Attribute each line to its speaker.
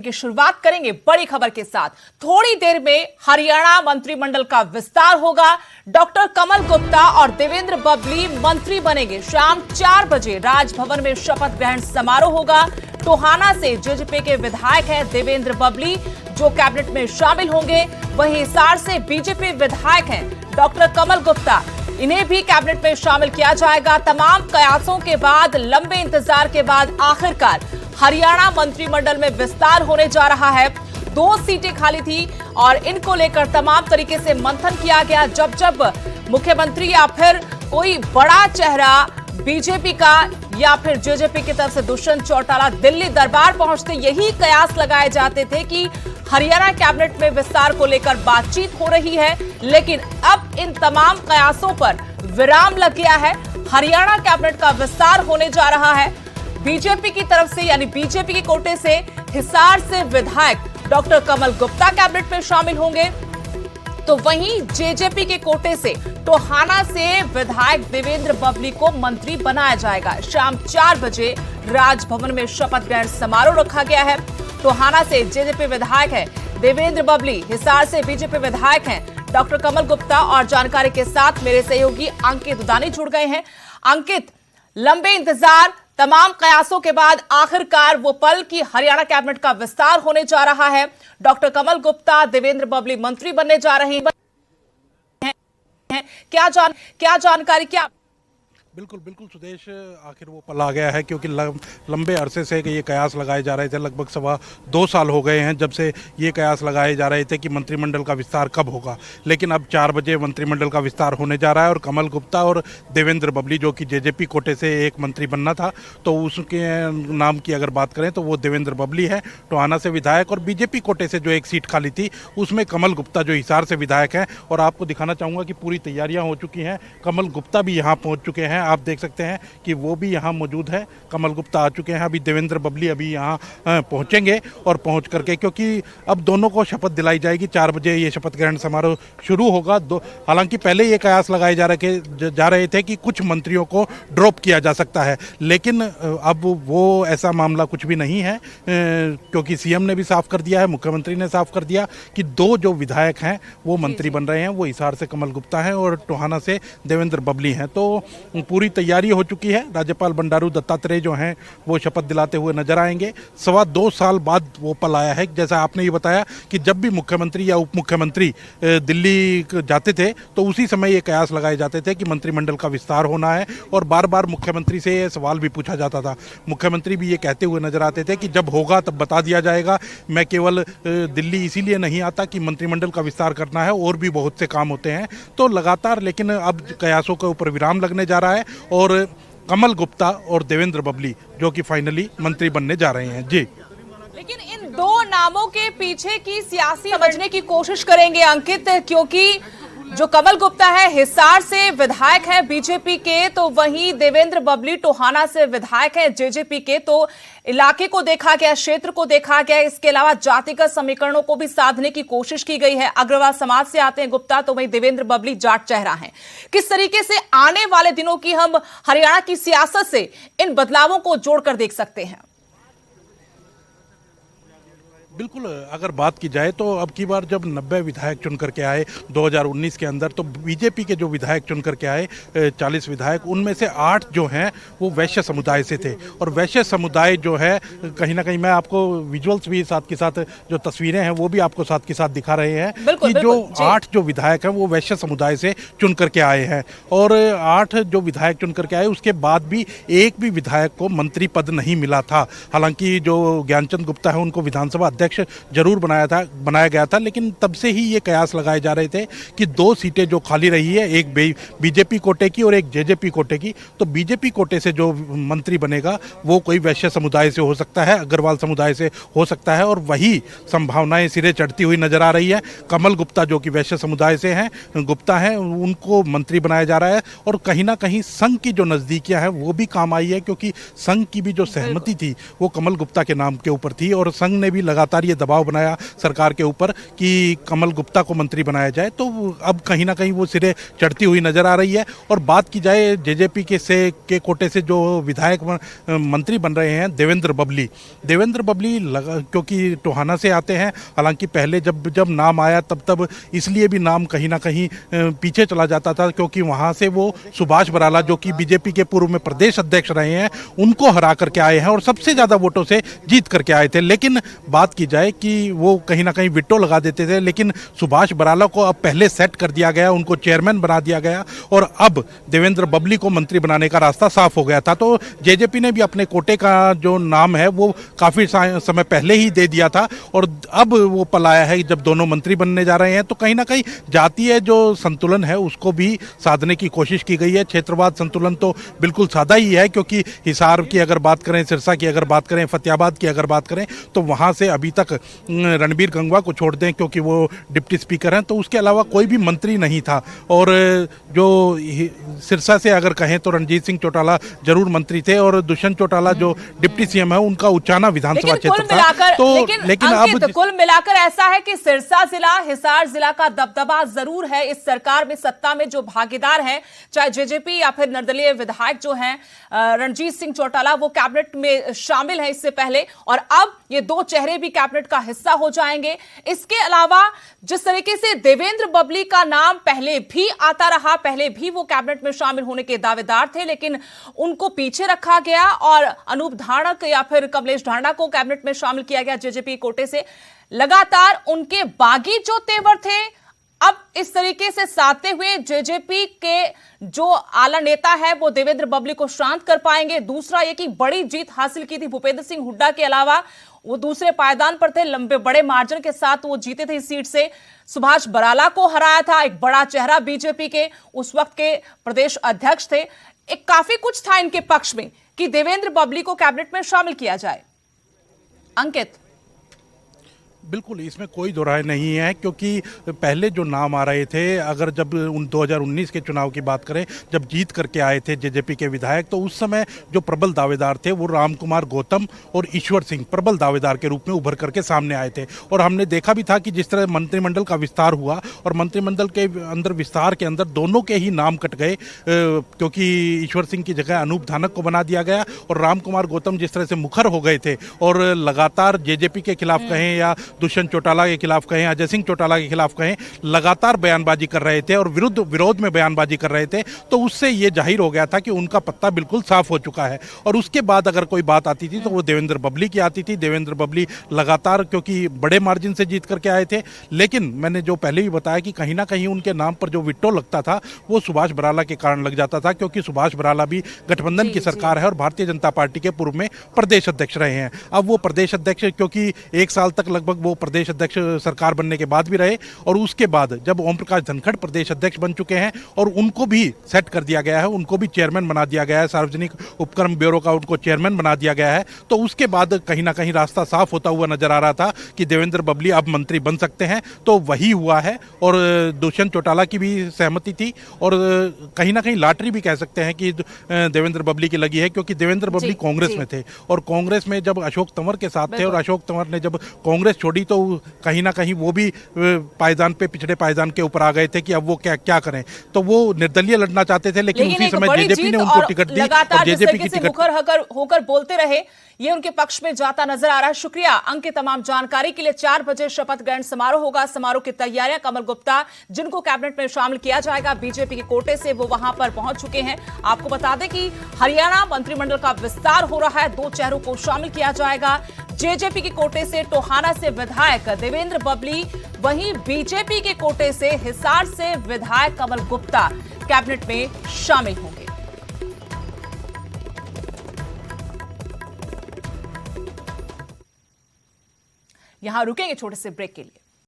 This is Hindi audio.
Speaker 1: की शुरुआत करेंगे बड़ी खबर के साथ। थोड़ी देर में हरियाणा मंत्रिमंडल का विस्तार होगा। डॉक्टर कमल गुप्ता और देवेंद्र बबली मंत्री बनेंगे। शाम 4 बजे राजभवन में शपथ ग्रहण समारोह होगा। टोहाना से जेजेपी के विधायक हैं देवेंद्र बबली, जो कैबिनेट में शामिल होंगे। वहीं हिसार से बीजेपी विधायक हैं डॉक्टर कमल गुप्ता, इन्हें भी कैबिनेट में शामिल किया जाएगा। तमाम कयासों के बाद, लंबे इंतजार के बाद आखिरकार हरियाणा मंत्रिमंडल में विस्तार होने जा रहा है। 2 सीटें खाली थी और इनको लेकर तमाम तरीके से मंथन किया गया। जब जब मुख्यमंत्री या फिर कोई बड़ा चेहरा बीजेपी का या फिर जेजेपी की तरफ से दुष्यंत चौटाला दिल्ली दरबार पहुंचते, यही कयास लगाए जाते थे कि हरियाणा कैबिनेट में विस्तार को लेकर बातचीत हो रही है। लेकिन अब इन तमाम कयासों पर विराम लग गया है। हरियाणा कैबिनेट का विस्तार होने जा रहा है। बीजेपी की तरफ से, यानी बीजेपी के कोटे से हिसार से विधायक डॉक्टर कमल गुप्ता कैबिनेट में शामिल होंगे, तो वहीं जेजेपी के कोटे से टोहाना से विधायक देवेंद्र बबली को मंत्री बनाया जाएगा। शाम 4 बजे राजभवन में शपथ ग्रहण समारोह रखा गया है। टोहाना से जेजेपी विधायक है देवेंद्र बबली, हिसार से बीजेपी विधायक हैं डॉक्टर कमल गुप्ता। और जानकारी के साथ मेरे सहयोगी अंकित उदानी जुड़ गए हैं। अंकित, लंबे इंतजार, तमाम कयासों के बाद आखिरकार वो पल कि हरियाणा कैबिनेट का विस्तार होने जा रहा है। डॉक्टर कमल गुप्ता, देवेंद्र बबली मंत्री बनने जा रहे हैं। क्या जानकारी, क्या?
Speaker 2: बिल्कुल सुदेश, आखिर वो पल आ गया है, क्योंकि लंबे अरसे से ये कयास लगाए जा रहे थे। लगभग 2.25 साल हो गए हैं जब से ये कयास लगाए जा रहे थे कि मंत्रिमंडल का विस्तार कब होगा। लेकिन अब 4 बजे मंत्रिमंडल का विस्तार होने जा रहा है और कमल गुप्ता और देवेंद्र बबली, जो कि जेजेपी कोटे से एक मंत्री बनना था, तो उसके नाम की अगर बात करें तो वो देवेंद्र बबली है, टोहाना से विधायक। और बीजेपी कोटे से जो एक सीट खाली थी उसमें कमल गुप्ता, जो हिसार से विधायक हैं। और आपको दिखाना चाहूँगा कि पूरी तैयारियाँ हो चुकी हैं। कमल गुप्ता भी यहाँ पहुँच चुके हैं, आप देख सकते हैं कि वो भी यहाँ मौजूद है। कमल गुप्ता आ चुके हैं। अभी देवेंद्र बबली अभी यहाँ पहुँचेंगे और पहुँच करके, क्योंकि अब दोनों को शपथ दिलाई जाएगी। 4 बजे ये शपथ ग्रहण समारोह शुरू होगा। हालांकि पहले ये कयास लगाए जा रहे थे कि कुछ मंत्रियों को ड्रॉप किया जा सकता है, लेकिन अब वो ऐसा मामला कुछ भी नहीं है, क्योंकि सीएम ने भी साफ कर दिया है, मुख्यमंत्री ने साफ कर दिया कि 2 जो विधायक हैं वो मंत्री बन रहे हैं। वो हिसार से कमल गुप्ता हैं और टोहाना से देवेंद्र बबली हैं। तो पूरी तैयारी हो चुकी है। राज्यपाल बंडारू दत्तात्रेय जो हैं वो शपथ दिलाते हुए नजर आएंगे। 2.25 साल बाद वो पल आया है। जैसा आपने ये बताया कि जब भी मुख्यमंत्री या उप मुख्यमंत्री दिल्ली जाते थे तो उसी समय ये कयास लगाए जाते थे कि मंत्रिमंडल का विस्तार होना है। और बार बार मुख्यमंत्री से ये सवाल भी पूछा जाता था। मुख्यमंत्री भी ये कहते हुए नजर आते थे कि जब होगा तब बता दिया जाएगा। मैं केवल दिल्ली इसीलिए नहीं आता कि मंत्रिमंडल का विस्तार करना है, और भी बहुत से काम होते हैं। तो लगातार, लेकिन अब कयासों के ऊपर विराम लगने जा रहा है और कमल गुप्ता और देवेंद्र बबली जो कि फाइनली मंत्री बनने जा रहे हैं। जी,
Speaker 1: लेकिन इन 2 नामों के पीछे की सियासी समझने की कोशिश करेंगे अंकित, क्योंकि जो कमल गुप्ता है हिसार से विधायक है बीजेपी के, तो वहीं देवेंद्र बबली टोहाना से विधायक है जेजेपी के। तो इलाके को देखा गया, क्षेत्र को देखा गया। इसके अलावा जातिगत समीकरणों को भी साधने की कोशिश की गई है। अग्रवाल समाज से आते हैं गुप्ता, तो वहीं देवेंद्र बबली जाट चेहरा है। किस तरीके से आने वाले दिनों की हम हरियाणा की सियासत से इन बदलावों को जोड़कर देख सकते हैं?
Speaker 2: बिल्कुल, अगर बात की जाए तो अब की बार जब 90 विधायक चुन करके आए 2019 के अंदर, तो बीजेपी के जो विधायक चुन करके आए 40 विधायक, उनमें से 8 जो हैं वो वैश्य समुदाय से थे। और वैश्य समुदाय जो है, कहीं ना कहीं मैं आपको विजुअल्स भी साथ के साथ, जो तस्वीरें हैं वो भी आपको साथ के साथ दिखा रहे हैं कि जो 8 जो विधायक हैं वो वैश्य समुदाय से चुन करके आए हैं। और 8 जो विधायक चुन करके आए, उसके बाद भी एक भी विधायक को मंत्री पद नहीं मिला था। हालांकि जो ज्ञानचंद गुप्ता है उनको विधानसभा अध्यक्ष जरूर बनाया गया था, लेकिन तब से ही ये कयास लगाए जा रहे थे कि 2 सीटें जो खाली रही है, एक बीजेपी कोटे की और एक जेजेपी कोटे की, तो बीजेपी कोटे से जो मंत्री बनेगा वो कोई वैश्य समुदाय से हो सकता है, अग्रवाल समुदाय से हो सकता है। और वही संभावनाएं सिरे चढ़ती हुई नजर आ रही है। कमल गुप्ता जो कि वैश्य समुदाय से हैं, गुप्ता हैं, उनको मंत्री बनाया जा रहा है। और कहीं ना कहीं संघ की जो नजदीकियां हैं वो भी काम आई है, क्योंकि संघ की भी जो सहमति थी वो कमल गुप्ता के नाम के ऊपर थी। और संघ ने भी लगातार लगातार ये दबाव बनाया सरकार के ऊपर कि कमल गुप्ता को मंत्री बनाया जाए, तो अब कहीं ना कहीं वो सिरे चढ़ती हुई नजर आ रही है। और बात की जाए जेजेपी के कोटे से जो विधायक मंत्री बन रहे हैं देवेंद्र बबली क्योंकि टोहाना से आते हैं, हालांकि पहले जब नाम आया तब इसलिए भी नाम कहीं ना कहीं पीछे चला जाता था, क्योंकि वहां से वो सुभाष बराला जो कि बीजेपी के पूर्व में प्रदेश अध्यक्ष रहे हैं उनको हरा करके आए हैं और सबसे ज्यादा वोटों से जीत करके आए थे। लेकिन बात की जाए कि वो कहीं ना कहीं विटो लगा देते थे, लेकिन सुभाष बराला को अब पहले सेट कर दिया गया, उनको चेयरमैन बना दिया गया और अब देवेंद्र बबली को मंत्री बनाने का रास्ता साफ हो गया था। तो जेजेपी ने भी अपने कोटे का जो नाम है वो काफी समय पहले ही दे दिया था और अब वो पल आया है जब दोनों मंत्री बनने जा रहे हैं। तो कहीं ना कहीं जातीय जो संतुलन है उसको भी साधने की कोशिश की गई है। क्षेत्रवाद संतुलन तो बिल्कुल सादा ही है, क्योंकि हिसार की अगर बात करें, सिरसा की अगर बात करें, फतेहाबाद की अगर बात करें, तो वहां से अभी तक रणबीर गंगवा को छोड़ दें क्योंकि वो डिप्टी स्पीकर हैं, तो उसके अलावा कोई भी मंत्री नहीं था। और जो सिरसा से अगर कहें तो रणजीत सिंह चौटाला जरूर मंत्री थे और दुष्यंत चौटाला जो डिप्टी सीएम है उनका उचाना विधानसभा क्षेत्र था। तो लेकिन अब
Speaker 1: कुल मिलाकर ऐसा है कि सिरसा जिला, हिसार जिला का दबदबा जरूर है इस सरकार में, सत्ता में जो भागीदार हैं, चाहे जेजेपी या फिर निर्दलीय विधायक जो हैं रणजीत सिंह चौटाला, वो कैबिनेट में शामिल है इससे पहले, और अब ये दो चेहरे भी कैबिनेट का हिस्सा हो जाएंगे। इसके अलावा जिस तरीके से देवेंद्र बबली का नाम पहले भी आता रहा, पहले भी वो कैबिनेट में शामिल होने के दावेदार थे, लेकिन उनको पीछे रखा गया और अनूप धाड़क या फिर कमलेश ढांडा को कैबिनेट में शामिल किया गया जेजेपी कोटे से। लगातार उनके बागी जो तेवर थे अब इस तरीके से साधते हुए जेजेपी के जो आला नेता है वो देवेंद्र बबली को शांत कर पाएंगे। दूसरा ये कि बड़ी जीत हासिल की थी भूपेंद्र सिंह हुड्डा के अलावा, वो दूसरे पायदान पर थे, लंबे बड़े मार्जिन के साथ वो जीते थे इस सीट से। सुभाष बराला को हराया था, एक बड़ा चेहरा बीजेपी के उस वक्त के प्रदेश अध्यक्ष थे। एक काफी कुछ था इनके पक्ष में कि देवेंद्र बबली को कैबिनेट में शामिल किया जाए। अंकित,
Speaker 2: बिल्कुल इसमें कोई दो राय नहीं है, क्योंकि पहले जो नाम आ रहे थे, अगर जब 2019 के चुनाव की बात करें, जब जीत करके आए थे जेजेपी के विधायक, तो उस समय जो प्रबल दावेदार थे वो रामकुमार गौतम और ईश्वर सिंह प्रबल दावेदार के रूप में उभर करके सामने आए थे। और हमने देखा भी था कि जिस तरह मंत्रिमंडल का विस्तार हुआ और मंत्रिमंडल के अंदर विस्तार के अंदर दोनों के ही नाम कट गए, क्योंकि ईश्वर सिंह की जगह अनूप धानक को बना दिया गया और रामकुमार गौतम जिस तरह से मुखर हो गए थे और लगातार जेजेपी के खिलाफ कहें या दुष्यंत चौटाला के खिलाफ कहें, अजय सिंह चौटाला के खिलाफ कहें, लगातार बयानबाजी कर रहे थे और विरोध में बयानबाजी कर रहे थे, तो उससे ये जाहिर हो गया था कि उनका पत्ता बिल्कुल साफ हो चुका है। और उसके बाद अगर कोई बात आती थी तो वो देवेंद्र बबली की आती थी। देवेंद्र बबली लगातार क्योंकि बड़े मार्जिन से जीत करके आए थे, लेकिन मैंने जो पहले भी बताया कि कहीं ना कहीं उनके नाम पर जो विट्टो लगता था वो सुभाष बराला के कारण लग जाता था, क्योंकि सुभाष बराला भी गठबंधन की सरकार है और भारतीय जनता पार्टी के पूर्व में प्रदेश अध्यक्ष रहे हैं। अब वो प्रदेश अध्यक्ष, क्योंकि 1 साल तक लगभग वो प्रदेश अध्यक्ष सरकार बनने के बाद भी रहे और उसके बाद जब ओम प्रकाश धनखड़ प्रदेश अध्यक्ष बन चुके हैं और उनको भी सेट कर दिया गया है, उनको भी चेयरमैन बना दिया गया है, सार्वजनिक उपक्रम ब्यूरो का उनको चेयरमैन बना दिया गया है, तो उसके बाद कहीं ना कहीं रास्ता साफ होता हुआ नजर आ रहा था कि देवेंद्र बबली अब मंत्री बन सकते हैं। तो वही हुआ है और दुष्यंत चौटाला की भी सहमति थी और कहीं ना कहीं लॉटरी भी कह सकते हैं कि देवेंद्र बबली की लगी है, क्योंकि देवेंद्र बबली कांग्रेस में थे और कांग्रेस में जब अशोक तंवर के साथ थे और अशोक तंवर ने जब कांग्रेस छोड़ी तो कहीं ना कहीं वो भी पायदान पे, पिछड़े पायदान के ऊपर आ गए थे कि अब वो क्या करें। तो वो निर्दलीय लड़ना चाहते थे, लेकिन उसी समय जेजेपी ने उनको टिकट दी और जेजेपी की टिकट
Speaker 1: होकर बोलते रहे, ये उनके पक्ष में जाता नजर आ रहा है। शुक्रिया अंकित तमाम जानकारी के लिए। 4 बजे शपथ ग्रहण समारोह होगा। समारोह की तैयारियां, कमल गुप्ता जिनको कैबिनेट में शामिल किया जाएगा बीजेपी के कोटे से, वो वहां पर पहुंच चुके हैं। आपको बता दें कि हरियाणा मंत्रिमंडल का विस्तार हो रहा है, 2 चेहरों को शामिल किया जाएगा। जेजेपी के कोटे से टोहाना से विधायक देवेंद्र बबली, वहीं बीजेपी के कोटे से हिसार से विधायक कमल गुप्ता कैबिनेट में शामिल होंगे। यहां रुकेंगे छोटे से ब्रेक के लिए।